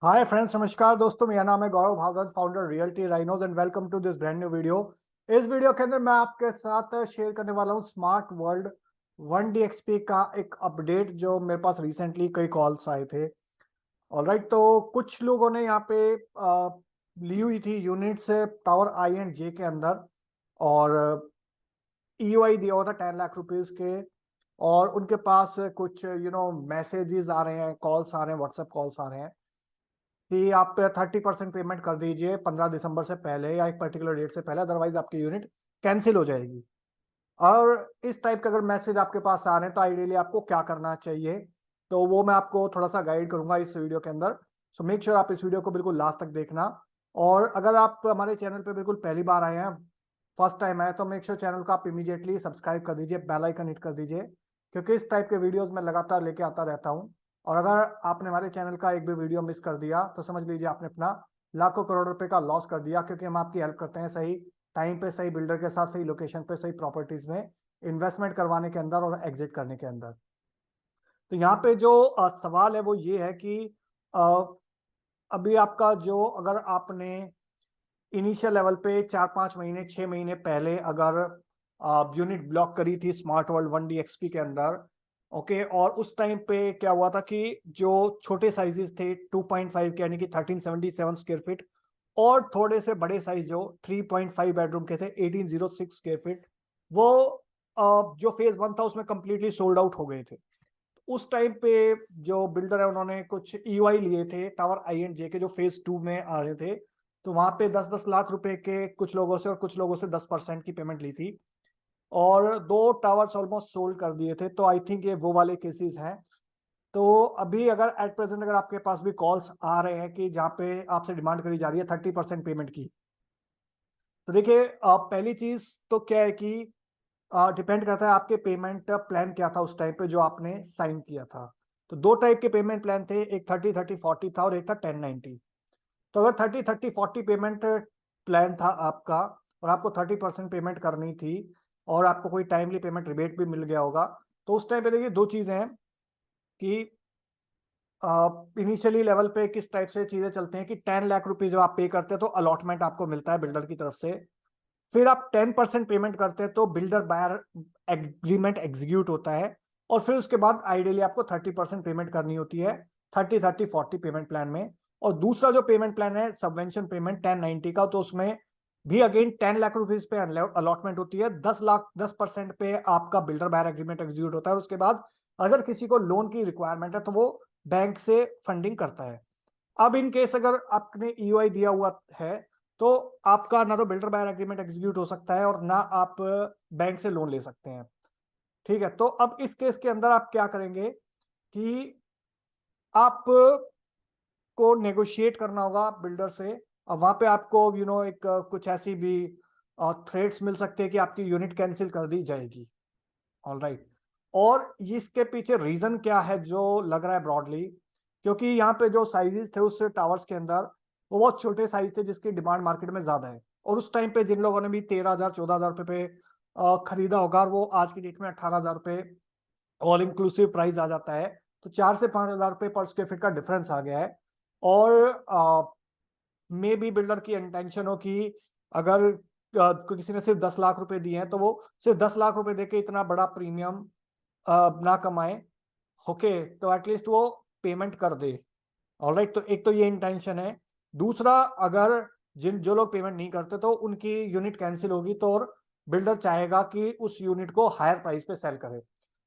Hi friends, नमस्कार दोस्तों। मेरा नाम है Gaurav Bhagwat, founder Realty Rhinos and welcome to this brand new video. इस वीडियो के अंदर मैं आपके साथ शेयर करने वाला हूं स्मार्ट वर्ल्ड 1DXP का एक अपडेट जो मेरे पास रिसेंटली कई कॉल्स आए थे। ऑलराइट, तो कुछ लोगों ने यहाँ पे ली हुई थी यूनिट्स टावर आई एंड जे के अंदर, और ईओआई दिया हुआ था 10 लाख रुपीज के। और उनके पास कुछ मैसेजेस आ रहे हैं, कॉल्स आ रहे हैं, व्हाट्सएप कॉल्स आ रहे हैं कि आप 30% पेमेंट कर दीजिए 15 दिसंबर से पहले या एक पर्टिकुलर डेट से पहले, अदरवाइज आपकी यूनिट कैंसिल हो जाएगी। और इस टाइप के अगर मैसेज आपके पास आ रहे हैं तो आइडियली आपको क्या करना चाहिए, तो वो मैं आपको थोड़ा सा गाइड करूंगा इस वीडियो के अंदर। सो मेक श्योर आप इस वीडियो को बिल्कुल लास्ट तक देखना। और अगर आप हमारे चैनल पे बिल्कुल पहली बार आए हैं, फर्स्ट टाइम आए, तो मेक श्योर चैनल को आप इमीडिएटली सब्सक्राइब कर दीजिए, बेल आइकन हिट कर दीजिए, क्योंकि इस टाइप के वीडियोस मैं लगातार लेके आता रहता हूँ। और अगर आपने हमारे चैनल का एक भी वीडियो मिस कर दिया तो समझ लीजिए आपने अपना लाखों करोड़ रुपए का लॉस कर दिया, क्योंकि हम आपकी हेल्प करते हैं सही टाइम पे, सही बिल्डर के साथ, सही लोकेशन पे, सही प्रॉपर्टीज में इन्वेस्टमेंट करवाने के अंदर और एग्जिट करने के अंदर। तो यहाँ पे जो सवाल है वो ये है कि अ, अभी आपका जो, अगर आपने इनिशियल लेवल पे 4-5 महीने 6 महीने पहले अगर यूनिट ब्लॉक करी थी स्मार्ट वर्ल्ड 1DXP के अंदर, ओके, और उस टाइम पे क्या हुआ था कि जो छोटे साइजेस थे 2.5 के यानी कि 1377 स्क्वायर फीट, और थोड़े से बड़े साइज जो 3.5 बेडरूम के थे 1806 स्क्वायर फीट, वो जो फेज 1 था उसमें कंप्लीटली सोल्ड आउट हो गए थे। उस टाइम पे जो बिल्डर है उन्होंने कुछ ईओआई लिए थे टावर आई एंड जे के, जो फेज 2 में आ रहे थे। तो वहां पे 10-10 लाख रुपए के कुछ लोगों से और कुछ लोगों से 10% की पेमेंट ली थी, और दो टावर्स ऑलमोस्ट सोल्ड कर दिए थे। तो आई थिंक ये वो वाले केसेस हैं। तो अभी अगर एट प्रेजेंट अगर आपके पास भी कॉल्स आ रहे हैं कि जहाँ पे आपसे डिमांड करी जा रही है 30% पेमेंट की, तो देखिए पहली चीज तो क्या है कि डिपेंड करता है आपके पेमेंट प्लान क्या था उस टाइम पे जो आपने साइन किया था। तो दो टाइप के पेमेंट प्लान थे, एक 30-30-40 था और एक था 10-90। तो अगर 30-30-40 पेमेंट प्लान था आपका और आपको 30% पेमेंट करनी थी और आपको कोई टाइमली पेमेंट रिबेट भी मिल गया होगा, तो उस टाइम पे देखिए दो चीजें हैं कि इनिशियली लेवल पे किस टाइप से चीजें चलती हैं कि 10 लाख रुपीज जब आप पे करते हैं तो अलॉटमेंट आपको मिलता है बिल्डर की तरफ से। फिर आप 10% पेमेंट करते हैं तो बिल्डर बायर एग्रीमेंट एग्जीक्यूट होता है, और फिर उसके बाद आइडियली आपको 30% पेमेंट करनी होती है 30-30-40 पेमेंट प्लान में। और दूसरा जो पेमेंट प्लान है सबवेंशन पेमेंट 1090 का, तो उसमें भी अगेन 10 लाख रुपीज पे अलॉटमेंट होती है, 10% पे आपका बिल्डर बायर एग्रीमेंट एग्जीक्यूट होता है, और उसके बाद अगर किसी को लोन की रिक्वायरमेंट है तो वो बैंक से फंडिंग करता है। अब इन केस अगर आपने ईओआई दिया हुआ है तो आपका ना तो बिल्डर बायर एग्रीमेंट एग्जीक्यूट हो सकता है और ना आप बैंक से लोन ले सकते हैं। ठीक है, तो अब इस केस के अंदर आप क्या करेंगे कि आप को नेगोशिएट करना होगा बिल्डर से। अब वहां पे आपको एक कुछ ऐसी भी थ्रेट्स मिल सकते हैं कि आपकी यूनिट कैंसिल कर दी जाएगी। ऑल राइट, और इसके पीछे रीजन क्या है जो लग रहा है ब्रॉडली, क्योंकि यहाँ पे जो साइजेस थे उस टावर्स के अंदर वो बहुत छोटे साइज थे जिसकी डिमांड मार्केट में ज्यादा है। और उस टाइम पे जिन लोगों ने भी 13,000-14,000 रुपए पे खरीदा होगा, और वो आज की डेट में 18,000 रुपए ऑल इंक्लूसिव प्राइस आ जाता है। तो 4 से 5 हजार रुपए पर स्क्वायर फीट का डिफरेंस आ गया है। और मे बी बिल्डर की इंटेंशन हो कि अगर किसी ने सिर्फ 10 लाख रुपए दिए हैं तो वो सिर्फ 10 लाख रुपए देके इतना बड़ा प्रीमियम ना कमाए। ओके, तो एटलीस्ट वो पेमेंट कर दे। ऑलराइट, तो एक तो ये इंटेंशन है। दूसरा, अगर जिन जो लोग पेमेंट नहीं करते तो उनकी यूनिट कैंसिल होगी, तो और बिल्डर चाहेगा कि उस यूनिट को हायर प्राइस पे सेल करे।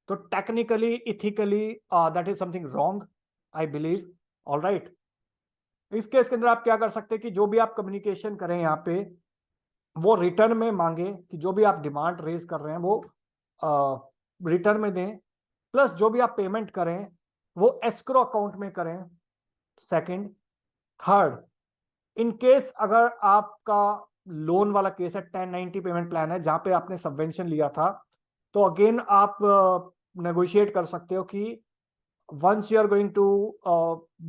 तो technically ethically that is something wrong, I believe. Alright, इस केस के अंदर आप क्या कर सकते हैं कि जो भी आप कम्युनिकेशन करें यहाँ पे वो रिटर्न में मांगे, कि जो भी आप डिमांड रेज कर रहे हैं वो रिटर्न में दें, प्लस जो भी आप पेमेंट करें वो एस्क्रो अकाउंट में करें। सेकंड, थर्ड, इन केस अगर आपका लोन वाला केस है, 1090 पेमेंट प्लान है जहां पे आपने सबवेंशन लिया था, तो अगेन आप नेगोशिएट कर सकते हो कि once you are going to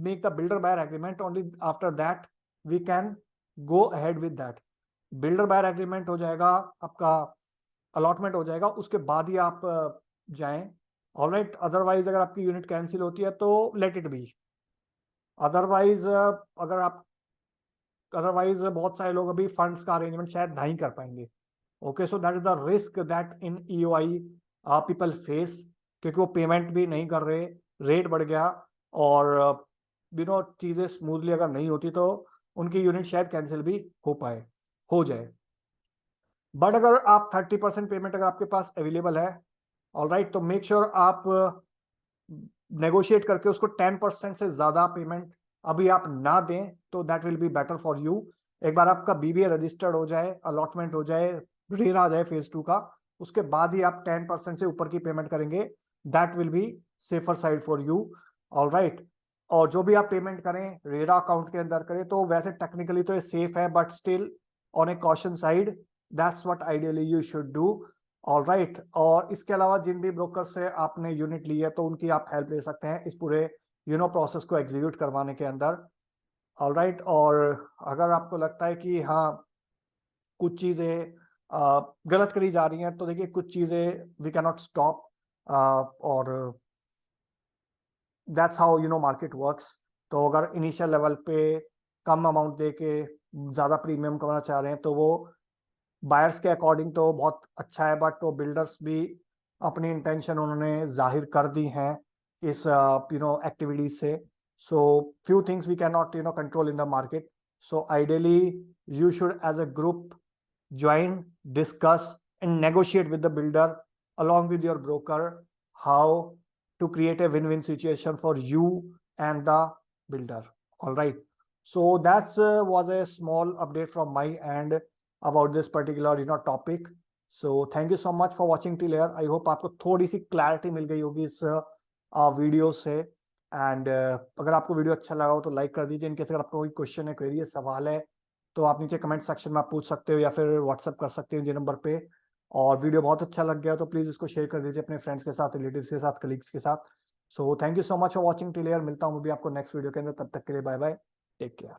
make the builder buyer agreement, only after that we can go ahead with that। Builder buyer agreement हो जाएगा, आपका अलॉटमेंट हो जाएगा, उसके बाद ही आप जाएं। ऑलराइट, अदरवाइज अगर आपकी यूनिट कैंसिल होती है तो लेट इट बी। अदरवाइज बहुत सारे लोग अभी फंड्स का अरेंजमेंट शायद नहीं कर पाएंगे। Okay, so that is the risk that in EOI people face, क्योंकि वो पेमेंट भी नहीं कर रहे, रेट बढ़ गया, और चीजें स्मूथली अगर नहीं होती तो उनकी यूनिट शायद कैंसिल भी हो जाए। बट अगर आप 30% पेमेंट अगर आपके पास अवेलेबल है, ऑलराइट, तो मेक श्योर आप नेगोशिएट करके उसको 10% से ज्यादा पेमेंट अभी आप ना दें, तो that will be better for you. एक बार आपका बीबीए रजिस्टर्ड हो जाए, अलॉटमेंट हो जाए, रेरा आ जाए फेज 2 का, उसके बाद ही आप 10% से ऊपर की पेमेंट करेंगे, that will be safer side for you. Alright, और जो भी आप पेमेंट करें रेरा अकाउंट के अंदर करें, तो वैसे टेक्निकली तो ये सेफ है, but still on A caution side, that's what ideally you should do. Alright, और इसके अलावा जिन भी ब्रोकर से आपने यूनिट ली है, तो उनकी आप हेल्प ले सकते हैं इस पूरे प्रोसेस को एग्जीक्यूट करवाने के अंदर। ऑलराइट, और अगर आपको लगता है कि हाँ कुछ चीजें गलत करी जा रही हैं, तो देखिए कुछ चीजें वी कैन नॉट स्टॉप, और दैट्स हाउ मार्केट वर्क्स। तो अगर इनिशियल लेवल पे कम अमाउंट दे के ज्यादा प्रीमियम करना चाह रहे हैं, तो वो बायर्स के अकॉर्डिंग तो बहुत अच्छा है, बट वो बिल्डर्स भी अपनी इंटेंशन उन्होंने जाहिर कर दी हैं इस एक्टिविटीज से। So few things we can not control in the market. So ideally you should as a group join, discuss and negotiate with the builder along with your broker how to create a win-win situation for you and the builder. All right, so that's was a small update from my end about this particular topic. So thank you so much for watching till here. I hope आपको थोड़ी सी clarity मिल गई होगी इस video से। And अगर आपको video अच्छा लगा हो तो लाइक कर दीजिए। इनकेस अगर आपको कोई क्वेश्चन है, क्वेरी है, सवाल है, तो आप नीचे कमेंट सेक्शन में आप पूछ सकते हो या फिर व्हाट्सअप कर सकते हो ये नंबर पे। और वीडियो बहुत अच्छा लग गया तो प्लीज इसको शेयर कर दीजिए अपने फ्रेंड्स के साथ, रिलेटिव्स के साथ, कलीग्स के साथ। So thank you so much for watching till here. मिलता हूँ मैं भी आपको नेक्स्ट वीडियो के अंदर, तब तक के लिए बाय बाय, टेक केयर।